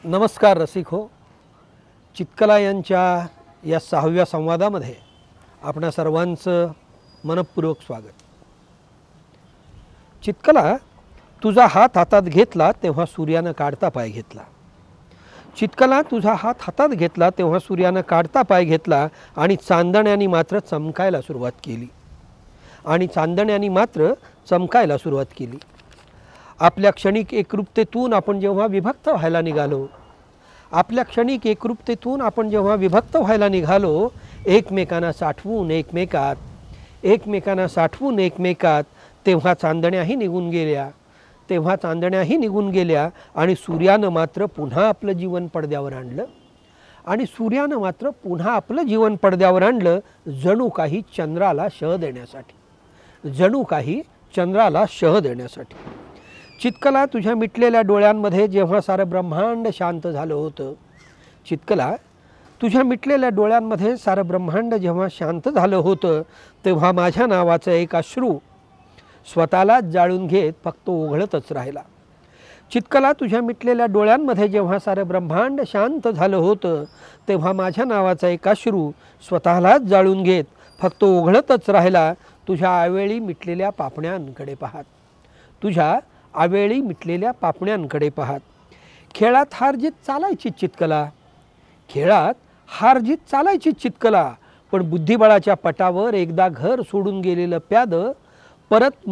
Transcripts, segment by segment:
नमस्कार रसिक हो. चित्कला यांच्या या 6व्या संवादामध्ये आपणा सर्वांचं मनपूर्वक स्वागत. चित्कला, तुझा हात हातात घेतला तेव्हा सूर्यानं काढता पाय घेतला. चित्कला, तुझा हात हातात घेतला तेव्हा सूर्यानं काढता पाय घेतला आणि चांदण्याने मात्र चमकायला सुरुवात केली. आपल्या क्षणिक एकरूपतेतून आपण जेव्हा विभक्त व्हायला निघालो, एकमेकांना साठवून एकमेकात तेव्हा चांदण्याही निघून गेल्या आणि सूर्यानं मात्र पुन्हा आपलं जीवन पडद्यावर आणलं. जणू काही चंद्राला शह देण्यासाठी. चित्कला, तुझ्या मिटलेल्या डोळ्यांमध्ये जेव्हा सारं ब्रह्मांड शांत झालं होतं, तेव्हा माझ्या नावाचं एक अश्रू स्वतःलाच जाळून घेत फक्त ओघळतच राहिला. चित्कला, तुझ्या मिटलेल्या डोळ्यांमध्ये जेव्हा सारं ब्रह्मांड शांत झालं होतं, तेव्हा माझ्या नावाचा एक अश्रू स्वतःलाच जाळून घेत फक्त ओघळतच राहिला. तुझ्या आवेळी मिटलेल्या पापण्यांकडे पाहत. खेळात हार जीत चालायची चित्कला, पण बुद्धिबळाच्या पटावर एकदा घर सोडून गेलेलं प्यादं परत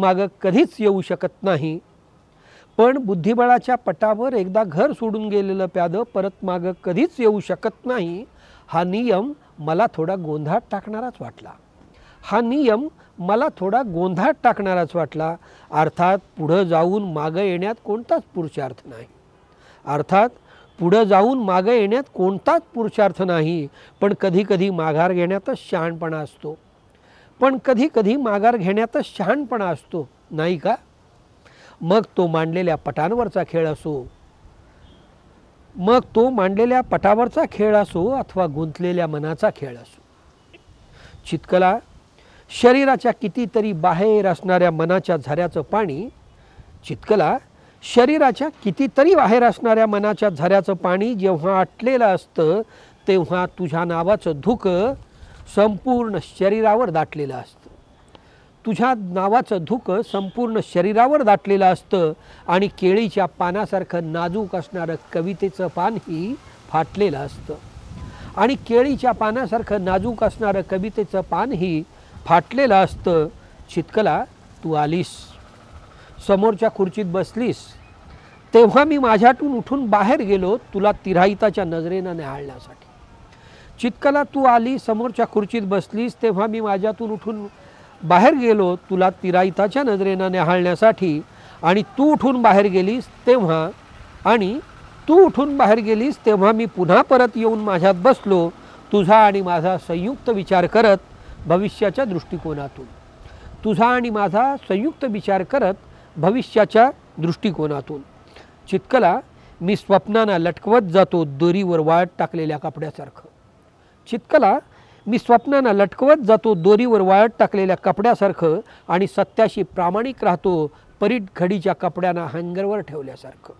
मागं कधीच येऊ शकत नाही. हा नियम मला थोडा गोंधळात टाकणाराच वाटला. अर्थात पुढं जाऊन मागं येण्यात कोणताच पुरुषार्थ नाही. पण कधी माघार घेण्यातच शहाणपणा असतो, नाही का? मग तो मांडलेल्या पटावरचा खेळ असो अथवा गुंतलेल्या मनाचा खेळ असो. चित्कला, शरीराच्या कितीतरी बाहेर असणाऱ्या मनाच्या झऱ्याचं पाणी जेव्हा आटलेलं असतं, तेव्हा तुझ्या नावाचं धुकं संपूर्ण शरीरावर दाटलेलं असतं आणि केळीच्या पानासारखं नाजूक असणारं कवितेचं पानही फाटलेलं असतं. चित्कला, तू आलीस, समोरच्या खुर्चीत बसलीस, तेव्हा मी माझ्यातून उठून बाहेर गेलो तुला तिराहिताच्या नजरेनं न्याहाळण्यासाठी. चित्कला, तू आली, समोरच्या खुर्चीत बसलीस, तेव्हा मी माझ्यातून उठून बाहेर गेलो तुला तिराहिताच्या नजरेनं न्याहाळण्यासाठी. आणि तू उठून बाहेर गेलीस तेव्हा मी पुन्हा परत येऊन माझ्यात बसलो, तुझा आणि माझा संयुक्त विचार करत भविष्याच्या दृष्टिकोनातून. चित्कला, मी स्वप्नांना लटकवत जातो दोरीवर वाळत टाकलेल्या कपड्यासारखं आणि सत्याशी प्रामाणिक राहतो परीट घडीच्या कपड्यांना हँगरवर ठेवल्यासारखं.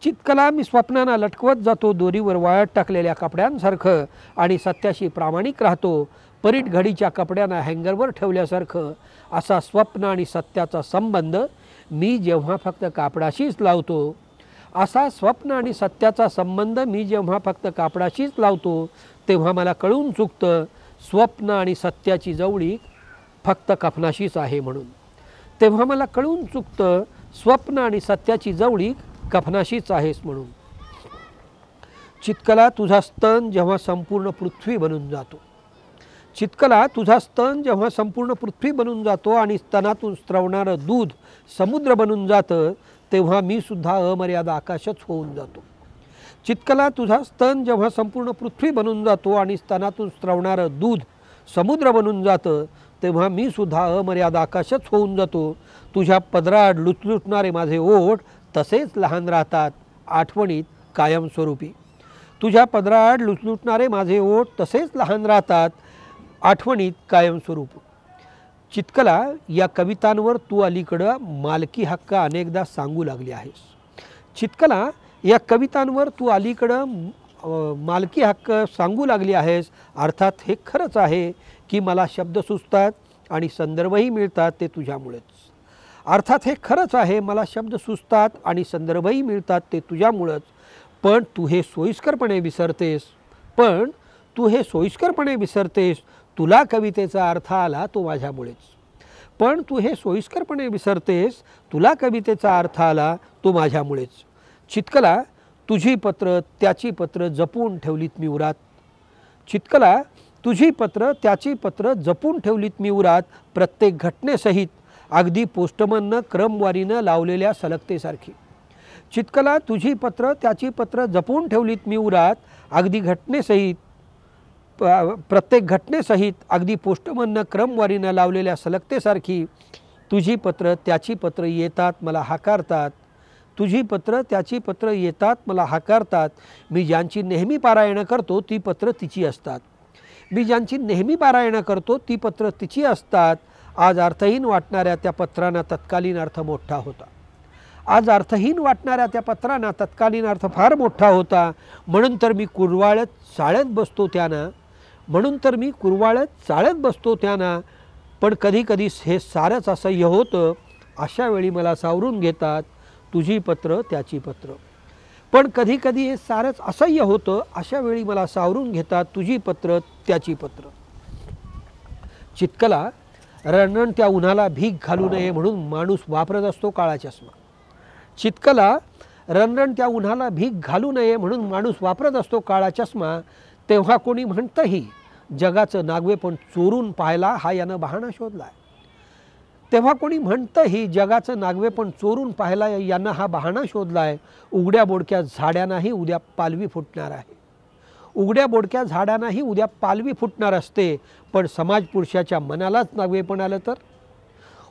चित्कला, मी स्वप्नांना लटकवत जातो दोरीवर वाळत टाकलेल्या कपड्यांसारखं आणि सत्याशी प्रामाणिक राहतो परीट घडीच्या कपड्यांना हँगरवर ठेवल्यासारखं. असा स्वप्न आणि सत्याचा संबंध मी जेव्हा फक्त कापडाशीच लावतो, तेव्हा मला कळून चुकतं स्वप्न आणि सत्याची जवळीक फक्त कफनाशीच आहे म्हणून. चित्कला, तुझा स्तन जेव्हा संपूर्ण पृथ्वी बनून जातो आणि स्तनातून स्रवणारं दूध समुद्र बनून जातं, तेव्हा मी सुद्धा अमर्याद आकाशच होऊन जातो. चित्कला, तुझा स्तन जेव्हा संपूर्ण पृथ्वी बनून जातो आणि स्तनातून स्रवणारं दूध समुद्र बनून जातं, तेव्हा मी सुद्धा अमर्याद आकाशच होऊन जातो. तुझ्या पदराआड लुटलुटणारे माझे ओठ तसेच लहान राहतात आठवणीत कायमस्वरूपी. चित्कला, या कवितांवर तू अलीकडं मालकी हक्क अनेकदा सांगू लागली आहेस. चित्कला, या कवितांवर तू अलीकडं मालकी हक्क सांगू लागली आहेस। अर्थात हे खरंच आहे की मला शब्द सुचतात आणि संदर्भही मिळतात ते तुझ्यामुळेच। अर्थात हे खरंच आहे, मला शब्द सुचतात आणि संदर्भही मिळतात ते तुझ्यामुळेच। पण तू हे सोयीस्करपणे विसरतेस, तुला कवितेचा अर्थ आला तो माझ्यामुळेच। पण तू हे सोयीस्करपणे विसरतेस, तुला कवितेचा अर्थ आला तो माझ्यामुळेच। चित्कला तुझी पत्र त्याची पत्र जपून ठेवलीत मी उरात। चित्कला तुझी पत्र त्याची पत्र जपून ठेवलीत मी उरात, प्रत्येक घटनेसहित अगदी पोस्टमननं क्रमवारीनं लावलेल्या सलगतेसारखी। चित्कला तुझी पत्र त्याची पत्र जपून ठेवलीत मी उरात, अगदी प्रत्येक घटनेसहित अगदी पोस्टमननं क्रमवारीनं लावलेल्या सलगतेसारखी। तुझी पत्र त्याची पत्र येतात मला हाकारतात, तुझी पत्र त्याची पत्र येतात मला हाकारतात। मी ज्यांची नेहमी पारायणं करतो ती पत्र तिची असतात, मी ज्यांची नेहमी पारायणं करतो ती पत्र तिची असतात। आज अर्थहीन वाटणाऱ्या त्या पत्रांना तत्कालीन अर्थ मोठा होता, आज अर्थहीन वाटणाऱ्या त्या पत्रांना तत्कालीन अर्थ फार मोठा होता। म्हणून तर मी कुरवाळत चाळत बसतो त्यांना, पण कधी कधी हे सारंच असह्य होतं, अशा वेळी मला सावरून घेतात तुझी पत्र त्याची पत्र। पण कधी कधी हे सारंच असह्य होतं, अशा वेळी मला सावरून घेतात तुझी पत्र त्याची पत्र। चित्कला रणरणत्या उन्हाला भीक घालू नये म्हणून माणूस वापरत असतो काळा चष्मा। चित्कला रणरणत्या उन्हाला भीक घालू नये म्हणून माणूस वापरत असतो काळा चष्मा। तेव्हा कोणी म्हणतंही जगाचं नागवेपण चोरून पाहायला हा यानं बहाणा शोधलाय, तेव्हा कोणी म्हणतंही जगाचं नागवेपण चोरून पाहायला यानं हा बहाणा शोधलाय। उघड्या बोडक्या झाड्यांनाही उद्या पालवी फुटणार आहे, उघड्या बोडक्या झाडांनाही उद्या पालवी फुटणार असते, पण समाज पुरुषाच्या मनालाच नागवेपण आलं तर?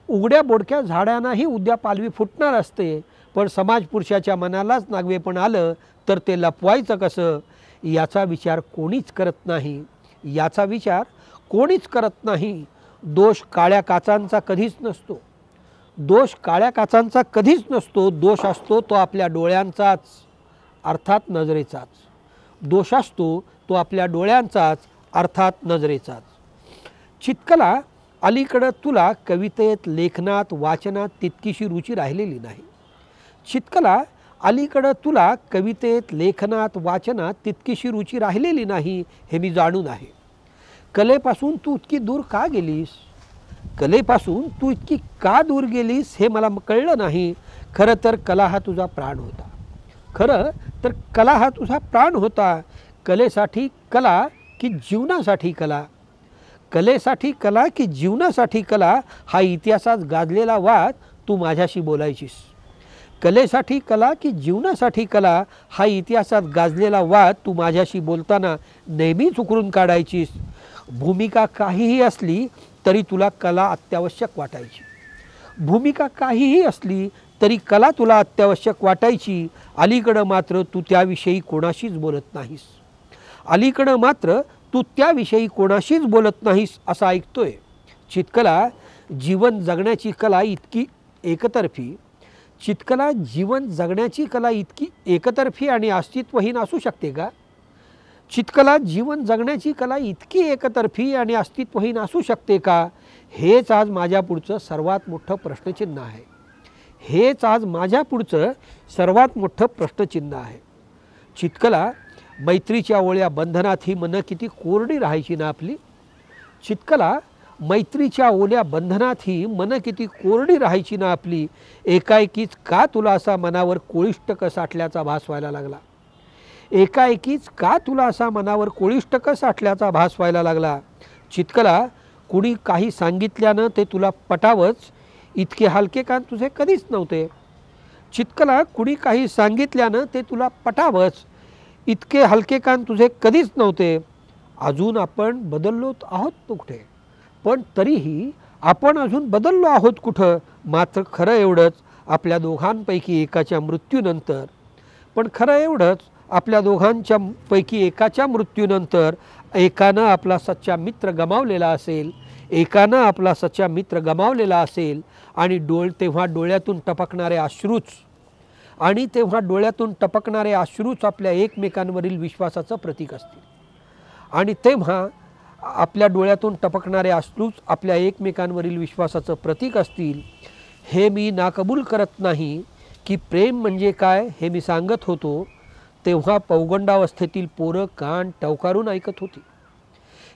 उघड्या बोडक्या झाडांनाही उद्या पालवी फुटणार असते, पण समाज पुरुषाच्या मनालाच नागवेपण आलं तर ते लपवायचं कसं, याचा विचार कोणीच करत नाही, याचा विचार कोणीच करत नाही। दोष काळ्या काचांचा कधीच नसतो, दोष काळ्या काचांचा कधीच नसतो, दोष असतो तो आपल्या डोळ्यांचाच, अर्थात नजरेचाच। दोष असतो तो आपल्या डोळ्यांचाच, अर्थात नजरेचाच। चित्कला अलीकडं तुला कवितेत लेखनात वाचनात तितकीशी रुची राहिलेली नाही। चित्कला अलीकडं तुला कवितेत लेखनात वाचनात तितकीशी रुची राहिलेली नाही, हे मी जाणून आहे। कलेपासून तू इतकी दूर का गेलीस, कलेपासून तू इतकी का दूर गेलीस हे मला कळलं नाही। खरं तर कला हा तुझा प्राण होता, खरं तर कला हा तुझा प्राण होता। कलेसाठी कला की जीवनासाठी कला, कलेसाठी कला की जीवनासाठी कला, हा इतिहासात गाजलेला वाद तू माझ्याशी बोलायचीस। कलेसाठी कला की जीवनासाठी कला, हा इतिहासात गाजलेला वाद तू माझ्याशी बोलताना नेहमीच उकरून काढायचीस। भूमिका काहीही असली तरी तुला कला अत्यावश्यक वाटायची, भूमिका काहीही असली तरी कला तुला अत्यावश्यक वाटायची। अलीकडं मात्र तू त्याविषयी कोणाशीच बोलत नाहीस, अलीकडं मात्र तू त्याविषयी कोणाशीच बोलत नाहीस असं ऐकतोय। चित्कला जीवन जगण्याची कला इतकी एकतर्फी, चित्कला जीवन जगण्याची कला इतकी एकतर्फी आणि अस्तित्वहीन असू शकते का? चित्कला जीवन जगण्याची कला इतकी एकतर्फी आणि अस्तित्वहीन असू शकते का? हेच आज माझ्या पुढचं सर्वात मोठं प्रश्नचिन्ह आहे, हेच आज माझ्या पुढचं सर्वात मोठं प्रश्नचिन्ह आहे। चित्कला मैत्रीच्या ओळ्या बंधनात ही मन किती कोरडी राहायची ना आपली। चित्कला मैत्रीच्या ओल्या बंधनात ही मन किती कोरडी राहायची ना आपली। एकाएकीच का तुला असा मनावर कोळिष्टक साठल्याचा भास व्हायला लागला, एकाएकीच का तुला असा मनावर कोळिष्टक साठल्याचा भास व्हायला लागला। चित्कला कुणी काही सांगितल्यानं ते तुला पटावंच इतके हलके कान तुझे कधीच नव्हते। चित्कला कुणी काही सांगितल्यानं ते तुला पटावंच इतके हलके कान तुझे कधीच नव्हते। अजून आपण बदललो आहोत कुठे, पण तरीही आपण अजून बदललो आहोत कुठं। मात्र खरं एवढंच आपल्या दोघांपैकी एकाच्या मृत्यूनंतर, पण खरं एवढंच आपल्या दोघांच्या पैकी एकाच्या मृत्यूनंतर एकानं आपला सच्चा मित्र गमावलेला असेल, एकानं आपला सच्चा मित्र गमावलेला असेल आणि तेव्हा डोळ्यातून टपकणारे अश्रूच आणि तेव्हा डोळ्यातून टपकणारे अश्रूच आपल्या एकमेकांवरील विश्वासाचं प्रतीक असतील. आणि तेव्हा आपल्या डोळ्यातून टपकणारे अश्रूच आपल्या एकमेकांवरील विश्वासाचं प्रतीक असतील. हे मी नाकबूल करत नाही की प्रेम म्हणजे काय हे मी सांगत होतो, तेव्हा पौगंडावस्थेतील पोरं कान टवकारून ऐकत होती.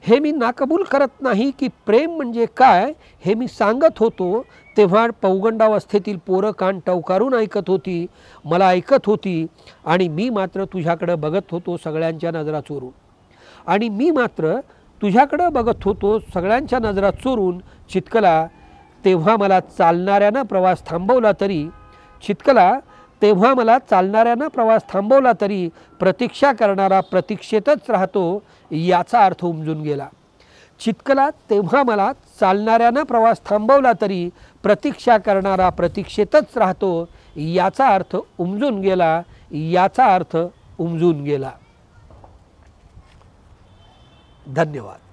हे मी नाकबूल करत नाही की प्रेम म्हणजे काय हे मी सांगत होतो, तेव्हा पौगंडावस्थेतील पोरं कान टवकारून ऐकत होती, मला ऐकत होती. आणि मी मात्र तुझ्याकडे बघत होतो सगळ्यांच्या नजरा चोरून. आणि मी मात्र तुझ्याकडं बघत होतो सगळ्यांच्या नजरा चोरून. चित्कला, तेव्हा मला चालणाऱ्यानं प्रवास थांबवला तरी तेव्हा मला चालणाऱ्यानं प्रवास थांबवला तरी प्रतीक्षा करणारा प्रतीक्षेतच राहतो याचा अर्थ उमजून गेला. चित्कला, तेव्हा मला चालणाऱ्यानं प्रवास थांबवला तरी प्रतीक्षा करणारा प्रतीक्षेतच राहतो याचा अर्थ उमजून गेला. याचा अर्थ उमजून गेला. धन्यवाद.